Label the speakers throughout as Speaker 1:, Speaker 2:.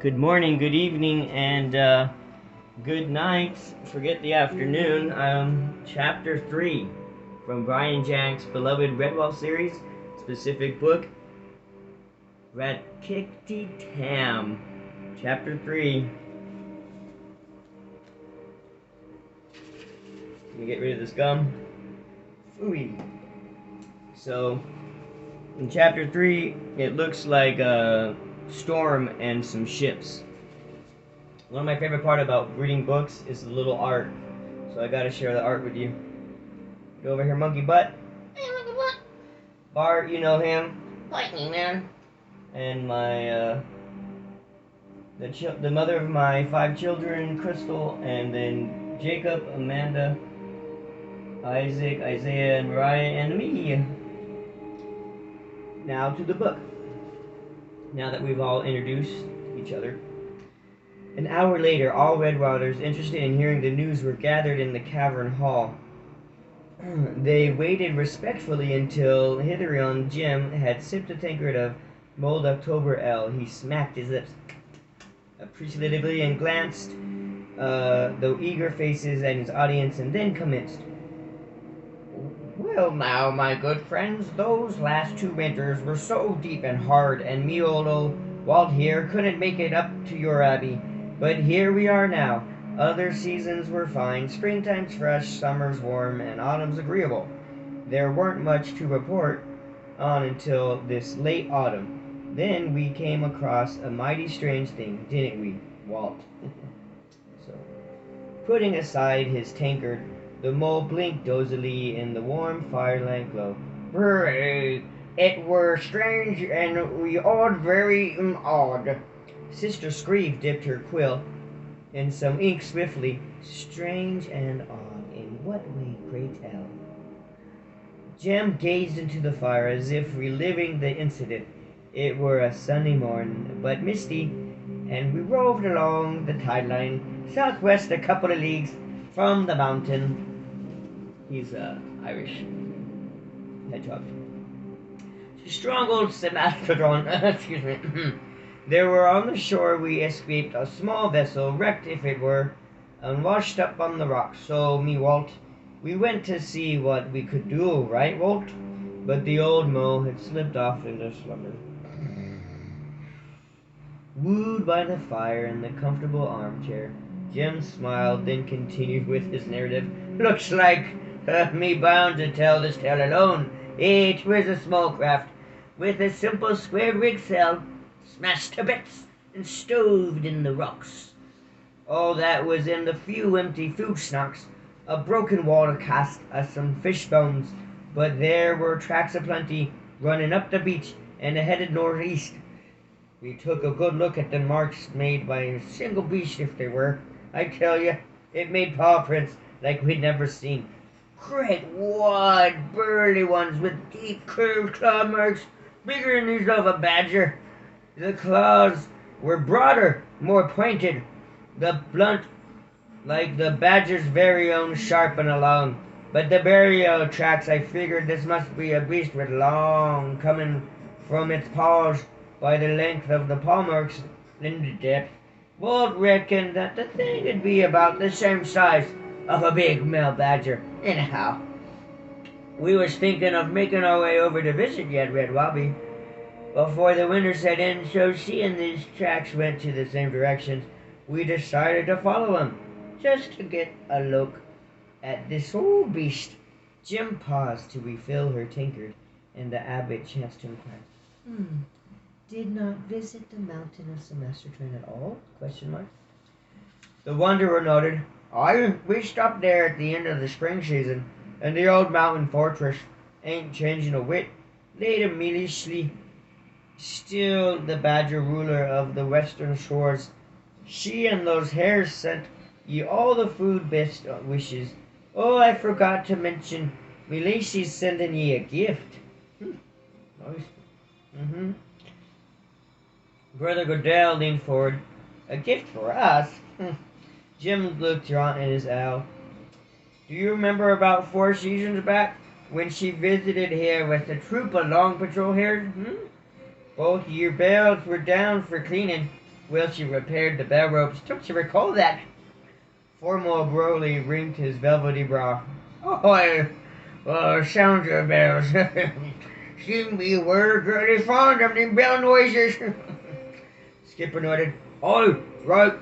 Speaker 1: Good morning, good evening, and good night. Forget the afternoon. Chapter 3 from Brian Jack's beloved Redwall series, specific book, Ratkikti Tam. Chapter 3. Let me get rid of this gum. Ooey. So, in Chapter 3, it looks like a storm and some ships. One of my favorite part about reading books is the little art. So I gotta share the art with you. Go over here, monkey butt. Hey, monkey butt. Bart, you know him. Bite me, man. And my, the mother of my 5 children, Crystal, and then Jacob, Amanda, Isaac, Isaiah, and Mariah, and me. Now to the book. Now that we've all introduced each other. An hour later, all Redwaters interested in hearing the news were gathered in the cavern hall. They waited respectfully until Hitherion Jim had sipped a tankard of mulled October ale. He smacked his lips appreciatively and glanced, though eager faces at his audience, and then commenced. Well now, my good friends, those last 2 winters were so deep and hard, and me old Walt here couldn't make it up to your abbey. But here we are now. Other seasons were fine. Springtime's fresh, summer's warm, and autumn's agreeable. There weren't much to report on until this late autumn. Then we came across a mighty strange thing, didn't we, Walt? So, putting aside his tankard, the mole blinked dozily in the warm firelight glow. It were strange and we odd, very odd. Sister Screeve dipped her quill in some ink swiftly. Strange and odd. In what way, pray tell? Jem gazed into the fire as if reliving the incident. It were a sunny morn, but misty, and we roved along the tide line, southwest a couple of leagues from the mountain. He's Irish hedgehog. Strong old Semastrodon, excuse me. There were on the shore we escaped a small vessel, wrecked if it were, and washed up on the rocks. So, me Walt, we went to see what we could do, right, Walt? But the old Mo had slipped off into slumber. Wooed by the fire in the comfortable armchair, Jim smiled, then continued with his narrative. Looks like me bound to tell this tale alone. It was a small craft, with a simple square rig sail, smashed to bits and stoved in the rocks. All that was in the few empty food snacks, a broken water cask, some fish bones, but there were tracks aplenty running up the beach and headed northeast. We took a good look at the marks made by a single beast if they were. I tell you, it made paw prints like we'd never seen. Great wide, burly ones with deep curved claw marks, bigger than these of a badger. The claws were broader, more pointed, the blunt like the badger's very own sharp and along. But the burial tracks, I figured this must be a beast with long, coming from its paws by the length of the paw marks and the depth. Walt reckoned that the thing would be about the same size of a big male badger. Anyhow, we was thinking of making our way over to visit yet, Red Wabi, before the winter set in, so seeing these tracks went to the same directions, we decided to follow them, just to get a look at this old beast. Jim paused to refill her tankard, and the abbot chanced to inquire, Did not visit the mountain of Semastrodon at all? Question mark. The wanderer nodded. We stopped there at the end of the spring season, and the old mountain fortress ain't changing a whit. Lady Mealy still the badger ruler of the western shores. She and those hares sent ye all the food best wishes. Oh, I forgot to mention, Mealy's sending ye a gift. Nice. Brother Goodell leaned forward. A gift for us? Jim looked drawn at his owl. Do you remember about 4 seasons back, when she visited here with a troop of long patrol hares? Both your bells were down for cleaning. while she repaired the bell ropes. Don't you recall that? Formal Broly wrinked his velvety brow. Oh, sound your bells. Seem we were pretty fond of them bell noises. Skipper nodded. Oh, right.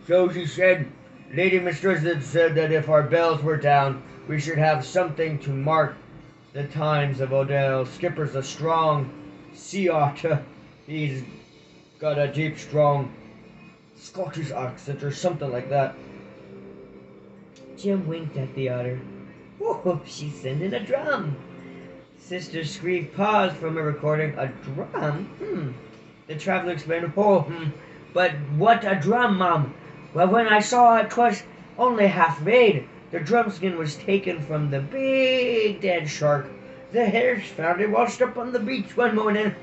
Speaker 1: So she said. Lady Mistress had said that if our bells were down, we should have something to mark the times of Odell. Skipper's a strong Sea Otter. He's got a deep, strong Scottish accent or something like that. Jim winked at the otter. Oh, she's sending a drum. Sister Screeve paused from a recording. A drum? The traveler explained. But what a drum, Mom? Well, when I saw it, 'twas only half made. The drum skin was taken from the big dead shark. The hares found it washed up on the beach one morning.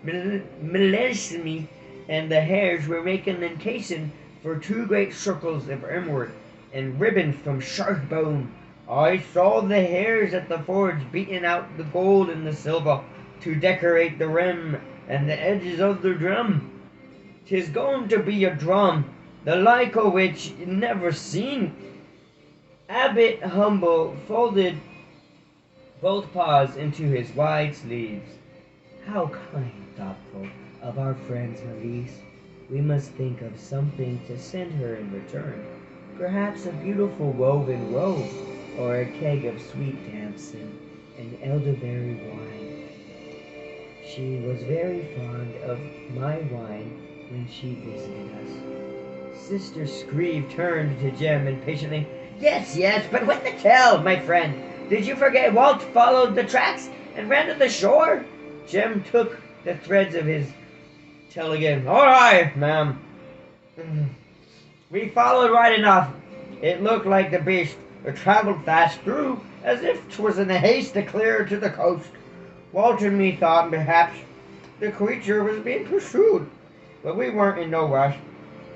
Speaker 1: Melissamy and the hares were making an encasing for 2 great circles of emerald and ribbons from shark bone. I saw the hares at the forge beating out the gold and the silver to decorate the rim and the edges of the drum. 'Tis going to be a drum, the Lyco which never seen. Abbot Humble folded both paws into his wide sleeves. How kind and thoughtful of our friends, Maurice. We must think of something to send her in return. Perhaps a beautiful woven robe, or a keg of sweet damson and elderberry wine. She was very fond of my wine when she visited us. Sister Screeve turned to Jem impatiently. Yes, but what the tell, my friend? Did you forget Walt followed the tracks and ran to the shore? Jem took the threads of his tell again. All right, ma'am. We followed right enough. It looked like the beast traveled fast through, as if 'twas in a haste to clear to the coast. Walt and me thought perhaps the creature was being pursued, but we weren't in no rush,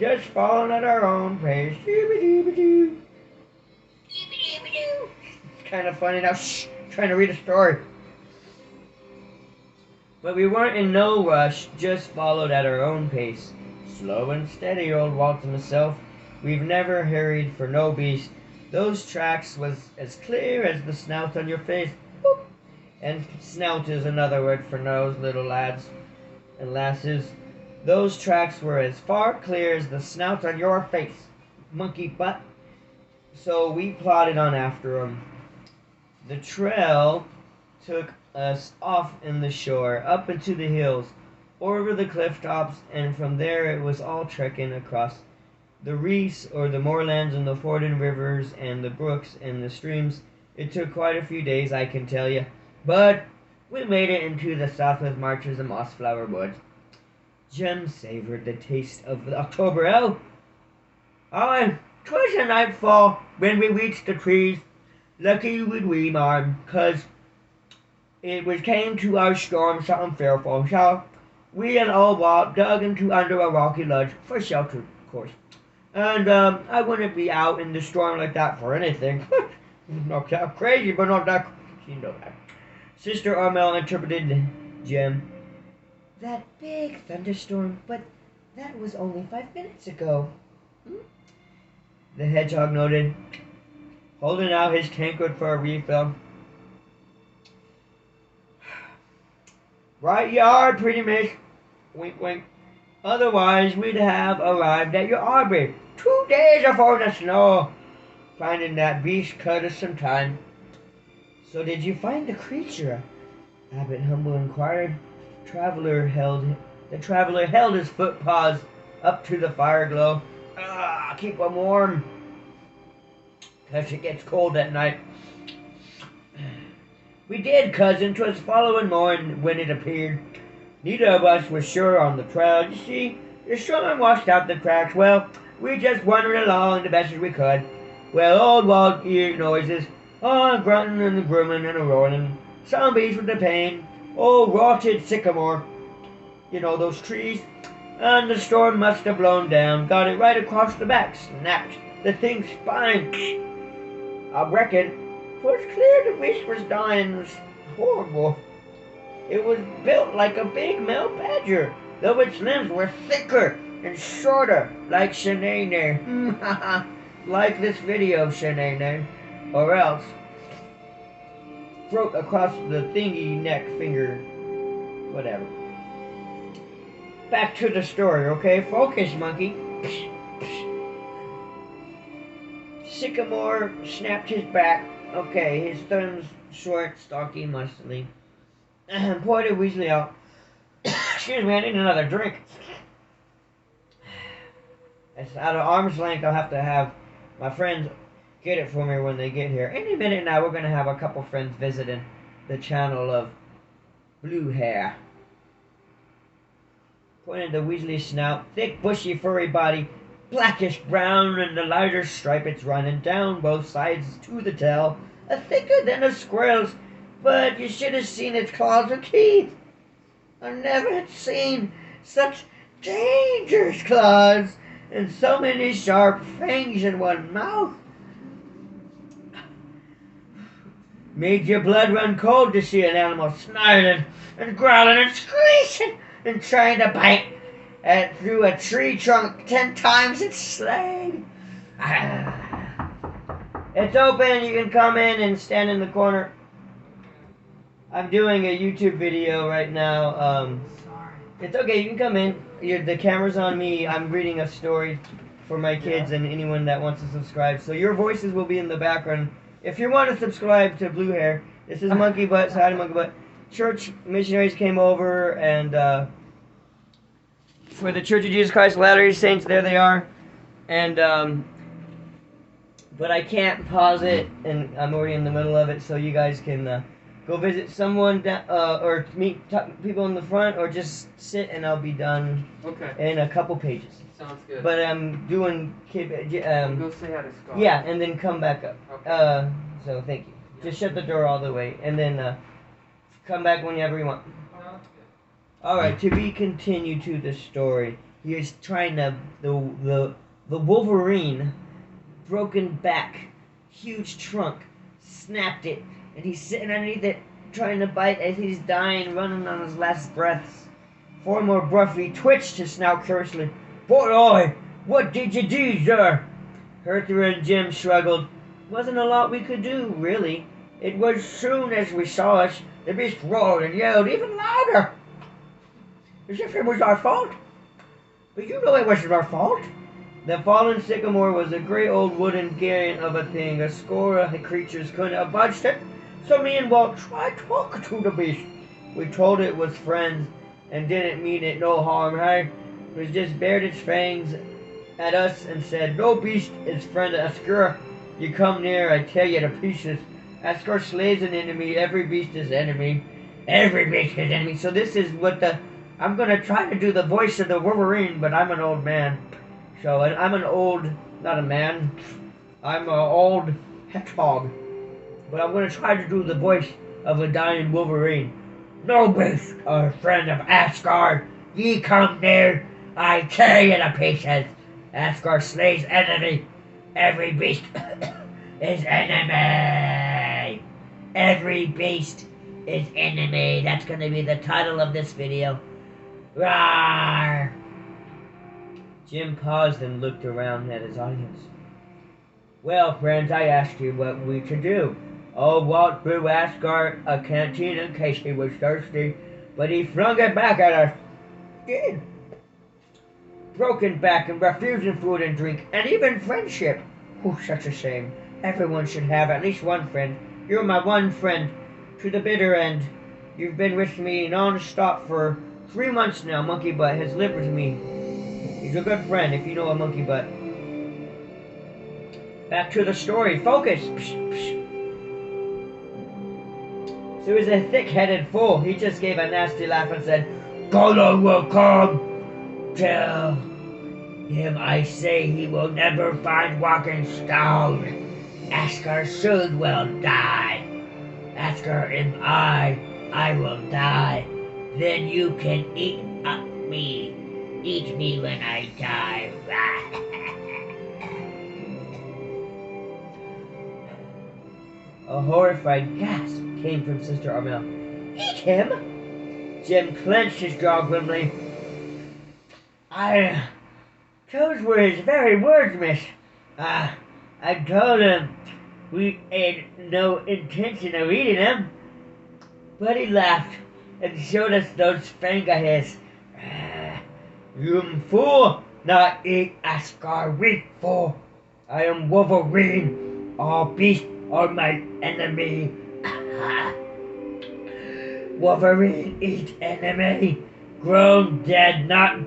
Speaker 1: just following at our own pace. It's kind of funny now. Trying to read a story. But we weren't in no rush, just followed at our own pace. Slow and steady, old Walt and myself. We've never hurried for no beast. Those tracks was as clear as the snout on your face. Boop. And snout is another word for nose, little lads and lasses. Those tracks were as far clear as the snout on your face, monkey butt. So we plodded on after 'em. The trail took us off in the shore, up into the hills, over the cliff tops, and from there it was all trekking across the reefs or the moorlands and the fording rivers and the brooks and the streams. It took quite a few days, I can tell you, but we made it into the southwest marches and mossflower woods. Jem savored the taste of the October ale. Oh, 'twas a nightfall when we reached the trees. Lucky would we, marm, 'cause it was came to our storm something fearful. So we and old Walt dug into under a rocky ledge for shelter, of course. And I wouldn't be out in the storm like that for anything. Not that crazy, but not that crazy, you know that. Sister Armel interpreted Jem. That big thunderstorm, but that was only 5 minutes ago. The hedgehog nodded, holding out his tankard for a refill. Right you are, pretty miss. Wink, wink. Otherwise, we'd have arrived at your arbor 2 days afore the snow. Finding that beast cut us some time. So did you find the creature? Abbot Humble inquired. The traveler held his foot paws up to the fire glow. Keep 'em warm, 'cause it gets cold at night. We did, cousin. 'Twas following morn when it appeared. Neither of us was sure on the trail. You see, the storm washed out the cracks. Well, we just wandered along the best as we could. Well, old Walt heard noises. A grunting and a grooming and a roaring. Some beast with the pain. Old rotted sycamore. You know, those trees. And the storm must have blown down. Got it right across the back. Snapped the thing's spine. I reckon 'twas clear the beast was dying. It was horrible. It was built like a big male badger, though its limbs were thicker and shorter, like Shanae. Like this video, Shanae, or else throat across the thingy neck finger, whatever. Back to the story, okay? Focus, monkey. Sycamore snapped his back. Okay, his thumbs short, stocky, muscly. Pointed Weasley out. Excuse me, I need another drink. It's out of arm's length. I'll have to have my friends get it for me when they get here. Any minute now, we're going to have a couple friends visiting the channel of Blue Hair. Pointed the Weasley snout, thick, bushy, furry body, blackish brown, and the lighter stripe it's running down both sides to the tail, thicker than a squirrel's, but you should have seen its claws and teeth. I never had seen such dangerous claws and so many sharp fangs in one mouth. Made your blood run cold to see an animal snarling and growling and screeching and trying to bite through a tree trunk 10 times its leg. It's open. You can come in and stand in the corner. I'm doing a YouTube video right now. It's okay. You can come in. The camera's on me. I'm reading a story for my kids and anyone that wants to subscribe. So your voices will be in the background. If you want to subscribe to Blue Hair, this is Monkey Butt. Say hi to Monkey Butt. Church missionaries came over and for the Church of Jesus Christ of Latter-day Saints, there they are. And but I can't pause it, and I'm already in the middle of it, so you guys can go visit someone or meet people in the front, or just sit and I'll be done in a couple pages.
Speaker 2: Sounds good.
Speaker 1: But I'm doing
Speaker 2: go say hi to Scott.
Speaker 1: yeah, and then come back up.
Speaker 2: Okay.
Speaker 1: So thank you. Just shut the door all the way, and then come back whenever you want. Alright, to be continued to the story. He is trying to the Wolverine, broken back, huge trunk, snapped it, and he's sitting underneath it, trying to bite as he's dying, running on his last breaths. Four more gruffly twitched his snout curiously. Boy, what did you do, sir? Hertha and Jim struggled. Wasn't a lot we could do, really. It was soon as we saw us, the beast roared and yelled even louder, as if it was our fault. But you know it wasn't our fault. The fallen sycamore was a great old wooden giant of a thing. A score of the creatures couldn't have budged it. So me and Walt tried talking to the beast. We told it was friends and didn't mean it no harm, hey? It was just bared its fangs at us and said, no beast is friend of Asker. You come near, I tear you to pieces. Asker slays an enemy, every beast is enemy. Every beast is enemy. So this is what I'm going to try to do the voice of the Wolverine, but I'm an old man. So I'm an old, not a man, I'm an old hedgehog. But I'm going to try to do the voice of a dying Wolverine. No beast, or friend of Asgard, ye come near, I tear you to pieces. Asgard slays enemy, every beast is enemy. Every beast is enemy. That's going to be the title of this video. Roar! Jim paused and looked around at his audience. Well, friends, I asked you what we should do. Old Walt threw Asgard a canteen in case he was thirsty, but he flung it back at us. Did. Broken back and refusing food and drink, and even friendship. Oh, such a shame. Everyone should have at least one friend. You're my one friend to the bitter end. You've been with me non-stop for 3 months now. Monkey Butt has lived with me. He's a good friend if you know a Monkey Butt. Back to the story. Focus. Psh, psh. So he's a thick-headed fool. He just gave a nasty laugh and said, God will come. Tell him I say he will never find walking stone. Asker soon will die. Asker am I will die. Then you can eat me. Eat me when I die. A horrified gasp came from Sister Armel. Eat him? Jim clenched his jaw grimly. Those were his very words, miss. I told him we had no intention of eating him, but he laughed and showed us those fangs of his. You fool! Not eat a scar weak fool! I am Wolverine. All beasts are my enemy. Wolverine eat enemy. Grown dead, not good.